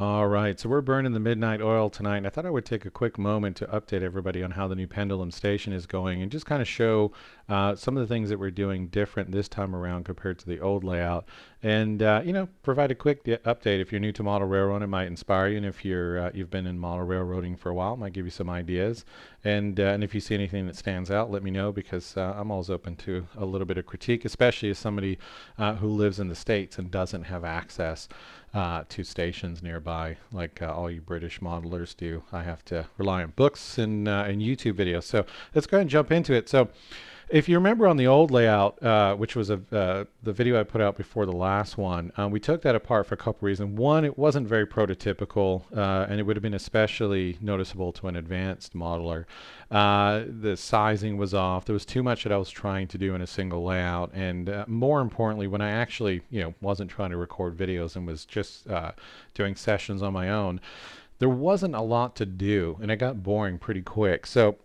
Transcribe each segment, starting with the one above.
All right, so we're burning the midnight oil tonight, and I thought I would take a quick moment to update everybody on how the new Pendulum station is going and just kind of show some of the things that we're doing different this time around compared to the old layout. And, provide a quick update. If you're new to model railroading, it might inspire you, and if you've been in model railroading for a while, it might give you some ideas. And if you see anything that stands out, let me know because I'm always open to a little bit of critique, especially as somebody who lives in the States and doesn't have access to stations nearby, like all you British modelers do. I have to rely on books and YouTube videos. So let's go ahead and jump into it. So if you remember on the old layout, which was the video I put out before the last one, we took that apart for a couple reasons. One, it wasn't very prototypical, and it would have been especially noticeable to an advanced modeler. The sizing was off. There was too much that I was trying to do in a single layout, and more importantly, when I actually, wasn't trying to record videos and was just doing sessions on my own, there wasn't a lot to do, and it got boring pretty quick. So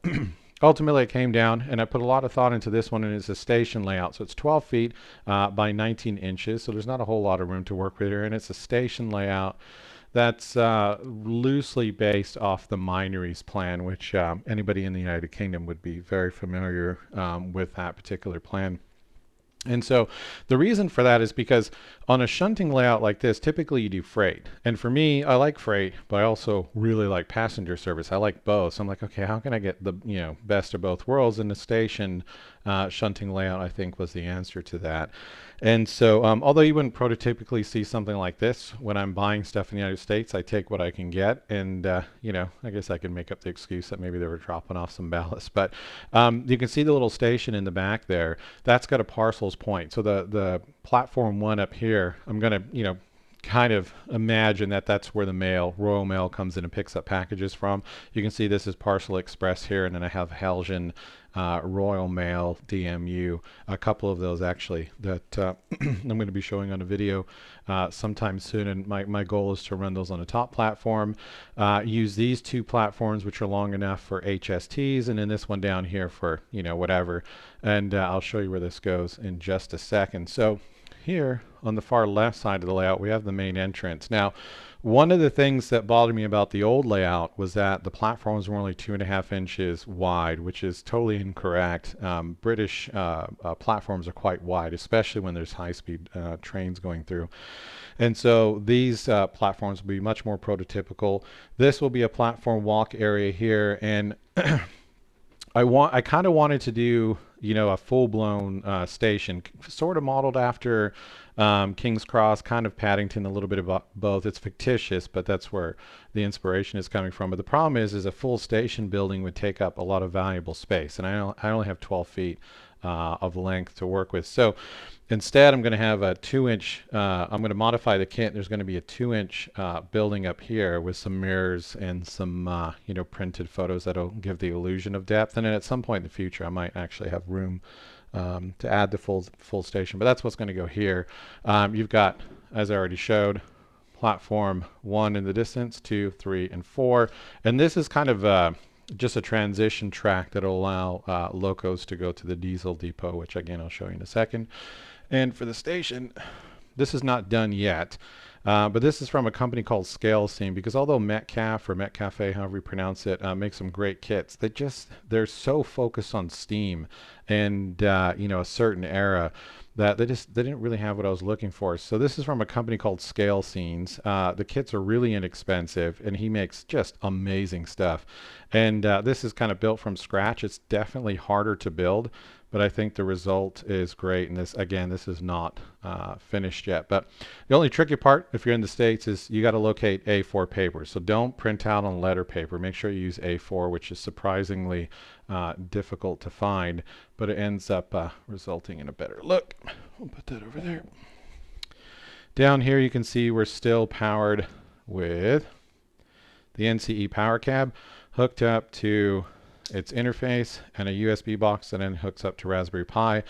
ultimately it came down and I put a lot of thought into this one, and it's a station layout. So it's 12 feet by 19 inches. So there's not a whole lot of room to work with here. And it's a station layout that's loosely based off the Minories plan, which anybody in the United Kingdom would be very familiar with that particular plan. And so the reason for that is because on a shunting layout like this, typically you do freight. And for me, I like freight, but I also really like passenger service. I like both. So I'm like, okay, how can I get the best of both worlds? And the station shunting layout, I think, was the answer to that. And so although you wouldn't prototypically see something like this when I'm buying stuff in the United States, I take what I can get. And, I guess I can make up the excuse that maybe they were dropping off some ballast. But you can see the little station in the back there. That's got a parcels point. So the platform one up here, I'm going to, kind of imagine that that's where the Royal Mail comes in and picks up packages from. You can see this is Parcel Express here, and then I have Helgen, Royal Mail, DMU, a couple of those actually that I'm going to be showing on a video sometime soon. And my goal is to run those on a top platform, use these two platforms, which are long enough for HSTs, and then this one down here for, whatever. And I'll show you where this goes in just a second. So here on the far left side of the layout, we have the main entrance. Now, one of the things that bothered me about the old layout was that the platforms were only 2.5 inches wide, which is totally incorrect. British platforms are quite wide, especially when there's high-speed trains going through. And so these platforms will be much more prototypical. This will be a platform walk area here, and I kind of wanted to do, a full-blown station, sort of modeled after King's Cross, kind of Paddington, a little bit about both. It's fictitious, but that's where the inspiration is coming from. But the problem is a full station building would take up a lot of valuable space, and I only have 12 feet of length to work with. So instead, I'm going to have a 2-inch, I'm going to modify the kit. There's going to be a 2-inch building up here with some mirrors and some, printed photos that'll give the illusion of depth. And then at some point in the future, I might actually have room to add the full station. But that's what's going to go here. You've got, as I already showed, platform 1 in the distance, 2, 3, and 4. And this is kind of just a transition track that will allow locos to go to the diesel depot, which again I'll show you in a second. And for the station, this is not done yet, but this is from a company called Scale Scene, because although Metcalfe or Metcalfe, however you pronounce it, makes some great kits, they're so focused on steam and a certain era that they didn't really have what I was looking for. So this is from a company called Scale Scenes. The kits are really inexpensive, and he makes just amazing stuff. And this is kind of built from scratch. It's definitely harder to build, but I think the result is great. And this is not finished yet. But the only tricky part, if you're in the States, is you got to locate A4 paper. So don't print out on letter paper. Make sure you use A4, which is surprisingly difficult to find, but it ends up resulting in a better look. We'll put that over there. Down here you can see we're still powered with the NCE power cab hooked up to its interface and a USB box that then hooks up to Raspberry Pi.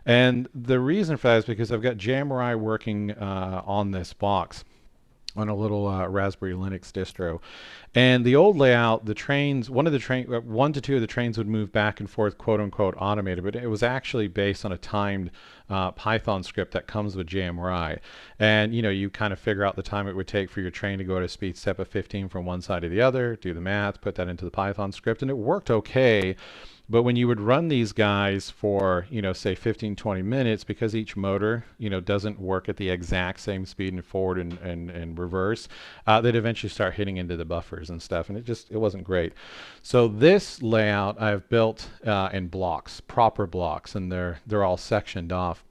And the reason for that is because I've got JMRI working on this box. on a little Raspberry Linux distro. And the old layout, the trains, one to two of the trains would move back and forth, quote unquote, automated, but it was actually based on a timed Python script that comes with JMRI. And you kind of figure out the time it would take for your train to go at a speed step of 15 from one side to the other, do the math, put that into the Python script, and it worked okay. But when you would run these guys for, say 15, 20 minutes, because each motor, doesn't work at the exact same speed in forward and reverse, they'd eventually start hitting into the buffers and stuff. And it wasn't great. So this layout I've built in blocks, proper blocks, and they're all sectioned off.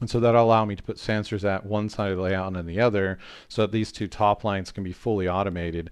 And so that'll allow me to put sensors at one side of the layout and on the other, so that these two top lines can be fully automated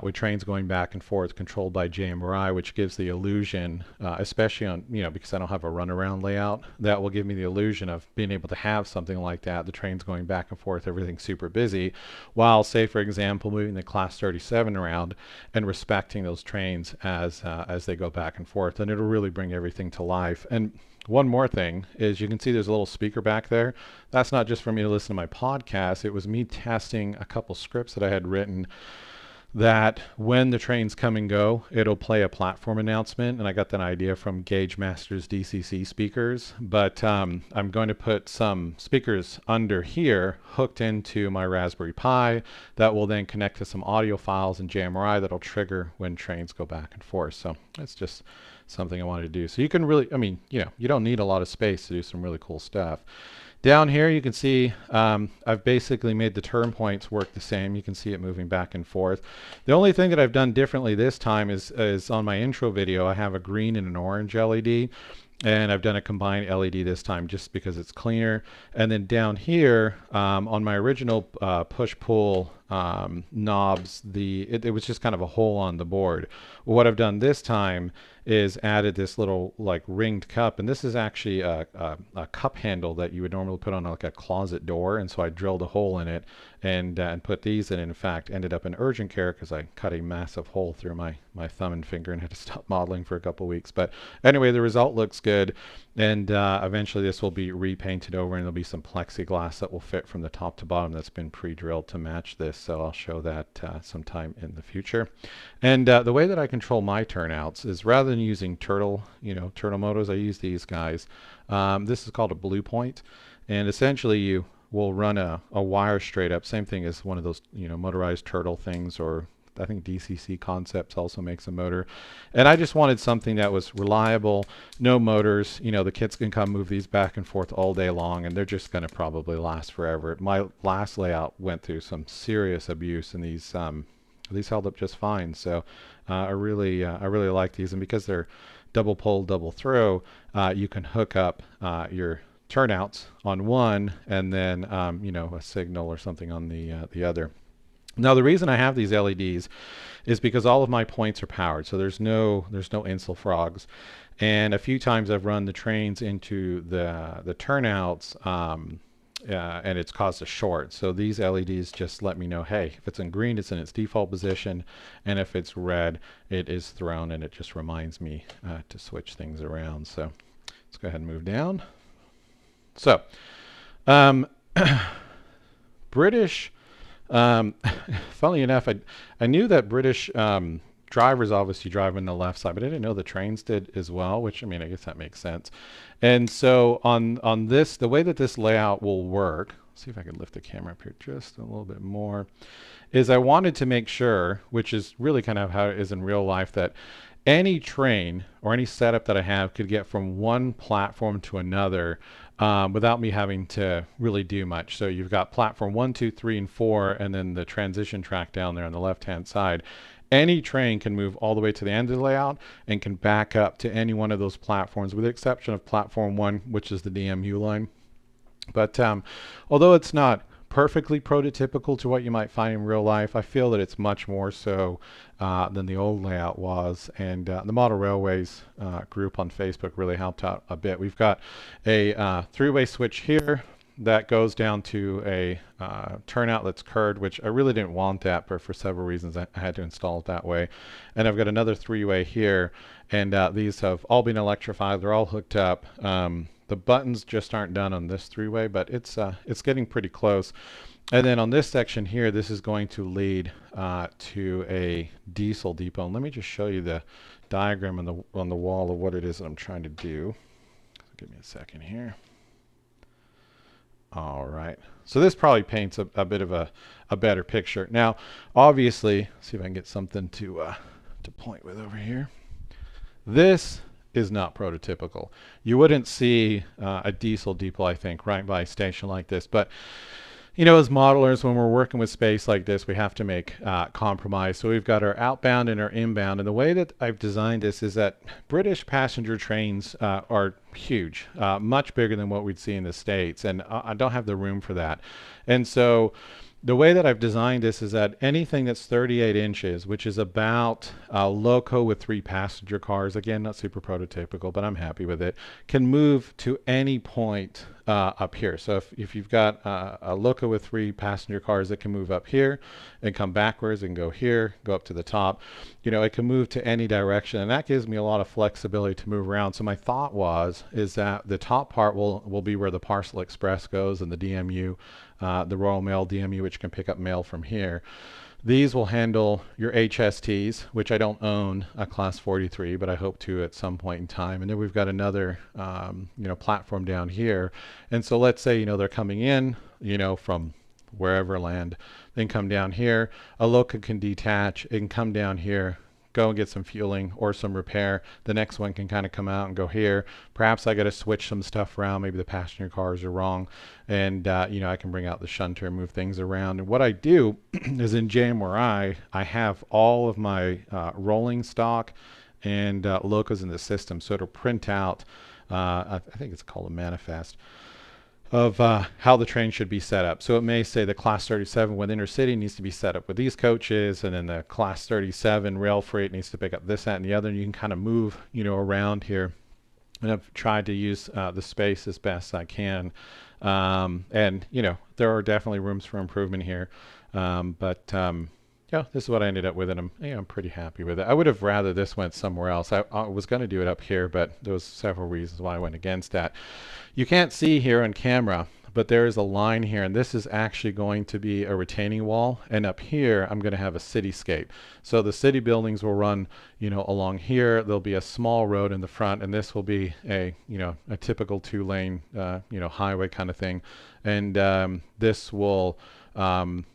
with trains going back and forth controlled by JMRI, which gives the illusion, especially on, because I don't have a runaround layout, that will give me the illusion of being able to have something like that, the trains going back and forth, everything's super busy, while, say, for example, moving the Class 37 around and respecting those trains as they go back and forth. And it'll really bring everything to life. And one more thing is, you can see there's a little speaker back there. That's not just for me to listen to my podcast. It was me testing a couple scripts that I had written that when the trains come and go, it'll play a platform announcement. And I got that idea from Gauge Masters DCC speakers. But I'm going to put some speakers under here hooked into my Raspberry Pi that will then connect to some audio files in JMRI that'll trigger when trains go back and forth. So that's just something I wanted to do. So you can really, you don't need a lot of space to do some really cool stuff. Down here you can see I've basically made the turn points work the same. You can see it moving back and forth. The only thing that I've done differently this time is on my intro video I have a green and an orange LED, and I've done a combined LED this time just because it's cleaner. And then down here on my original push-pull knobs, it was just kind of a hole on the board. What I've done this time is added this little like ringed cup, and this is actually a cup handle that you would normally put on like a closet door, and so I drilled a hole in it and put these in. In fact, ended up in urgent care because I cut a massive hole through my thumb and finger and had to stop modeling for a couple of weeks. But anyway, the result looks good, and eventually this will be repainted over, and there'll be some plexiglass that will fit from the top to bottom that's been pre-drilled to match this. So I'll show that sometime in the future. And the way that I control my turnouts is, rather than using turtle motors, I use these guys. This is called a Blue Point, and essentially you will run a wire straight up, same thing as one of those motorized turtle things, or I think DCC Concepts also makes a motor. And I just wanted something that was reliable, no motors. The kids can come move these back and forth all day long, and they're just going to probably last forever. My last layout went through some serious abuse, and these held up just fine. So I really like these, and because they're double pull, double throw, you can hook up your turnouts on one, and then a signal or something on the other. Now the reason I have these LEDs is because all of my points are powered, so there's no insel frogs, and a few times I've run the trains into the turnouts and it's caused a short. So these LEDs just let me know, hey, if it's in green, it's in its default position, and if it's red, it is thrown, and it just reminds me to switch things around. So let's go ahead and move down. So British, funnily enough, I knew that British drivers obviously drive on the left side, but I didn't know the trains did as well, which, I guess that makes sense. And so on this, the way that this layout will work, see if I can lift the camera up here just a little bit more, is I wanted to make sure, which is really kind of how it is in real life, that any train or any setup that I have could get from one platform to another without me having to really do much. So you've got platform 1, 2, 3, and 4, and then the transition track down there on the left-hand side. Any train can move all the way to the end of the layout and can back up to any one of those platforms, with the exception of platform 1, which is the DMU line. But although it's not perfectly prototypical to what you might find in real life, I feel that it's much more so than the old layout was. And the Model Railways group on Facebook really helped out a bit. We've got a three-way switch here that goes down to a turnout that's curved, which I really didn't want that, but for several reasons I had to install it that way. And I've got another three-way here, and these have all been electrified. They're all hooked up. The buttons just aren't done on this three-way, but it's getting pretty close. And then on this section here, this is going to lead to a diesel depot. And let me just show you the diagram on the wall of what it is that I'm trying to do. Give me a second here. All right. So this probably paints a bit of a better picture. Now, obviously, see if I can get something to point with over here. This is not prototypical. You wouldn't see a diesel depot, I think, right by a station like this. But you know, as modelers, when we're working with space like this, we have to make compromise. So we've got our outbound and our inbound. And the way that I've designed this is that British passenger trains are huge, much bigger than what we'd see in the States. And I don't have the room for that. And so the way that I've designed this is that anything that's 38 inches, which is about a loco with 3 passenger cars, again, not super prototypical, but I'm happy with it, can move to any point up here. So if you've got a loco with 3 passenger cars, it can move up here and come backwards and go here, go up to the top. You know, it can move to any direction, and that gives me a lot of flexibility to move around. So my thought is that the top part will be where the Parcel Express goes and the DMU, the Royal Mail DMU, which can pick up mail from here. These will handle your HSTs, which I don't own a Class 43, but I hope to at some point in time. And then we've got another, you know, platform down here. And so let's say, you know, they're coming in, you know, from wherever land, then come down here. A loco can detach, it can come down here, go and get some fueling or some repair. The next one can kind of come out and go here. Perhaps I got to switch some stuff around. Maybe the passenger cars are wrong. And, you know, I can bring out the shunter and move things around. And what I do is in JMRI, I have all of my rolling stock and locos in the system. So it'll print out, I think it's called a manifest, of how the train should be set up. So it may say the Class 37 with Intercity needs to be set up with these coaches, and then the Class 37 rail freight needs to pick up this, that, and the other, and you can kind of move, you know, around here. And I've tried to use the space as best I can. And, you know, there are definitely rooms for improvement here. Yeah, this is what I ended up with, and I'm pretty happy with it. I would have rather this went somewhere else. I was going to do it up here, but there was several reasons why I went against that. You can't see here on camera, but there is a line here, and this is actually going to be a retaining wall. And up here, I'm going to have a cityscape. So the city buildings will run, you know, along here. There'll be a small road in the front, and this will be a, you know, a typical 2-lane, you know, highway kind of thing. And this will, kind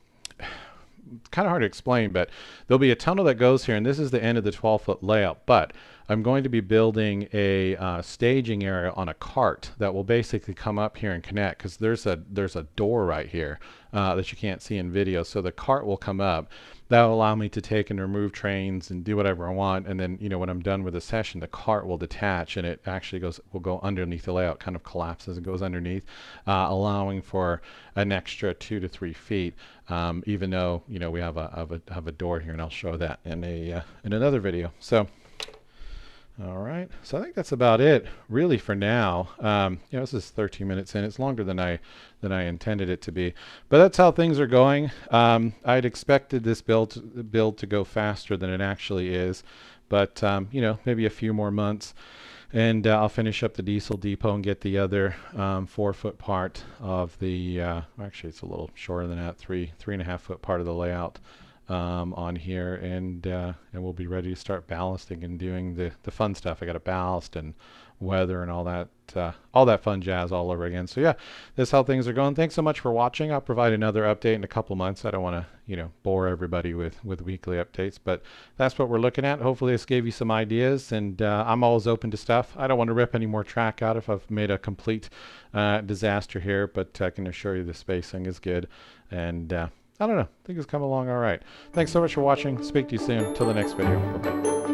of hard to explain, but there'll be a tunnel that goes here, and this is the end of the 12-foot layout. But I'm going to be building a staging area on a cart that will basically come up here and connect, because there's a door right here that you can't see in video. So the cart will come up. That will allow me to take and remove trains and do whatever I want. And then, you know, when I'm done with the session, the cart will detach, and it actually will go underneath the layout, kind of collapses and goes underneath, allowing for an extra 2 to 3 feet. Even though, you know, we have a door here, and I'll show that in another video. So. All right, so I think that's about it, really, for now. You know, this is 13 minutes in. It's longer than I intended it to be, but that's how things are going. I'd expected this build to go faster than it actually is, but you know, maybe a few more months, and I'll finish up the diesel depot and get the other 4-foot part of the. Actually, it's a little shorter than that, 3.5 foot part of the layout. On here, and we'll be ready to start ballasting and doing the fun stuff. I got to ballast and weather and all that fun jazz all over again. So yeah, that's how things are going. Thanks so much for watching. I'll provide another update in a couple months. I don't want to, you know, bore everybody with weekly updates, but that's what we're looking at. Hopefully this gave you some ideas, and I'm always open to stuff. I don't want to rip any more track out if I've made a complete disaster here, but I can assure you the spacing is good, and I don't know. I think it's come along all right. Thanks so much for watching. Speak to you soon. Till the next video. Bye-bye.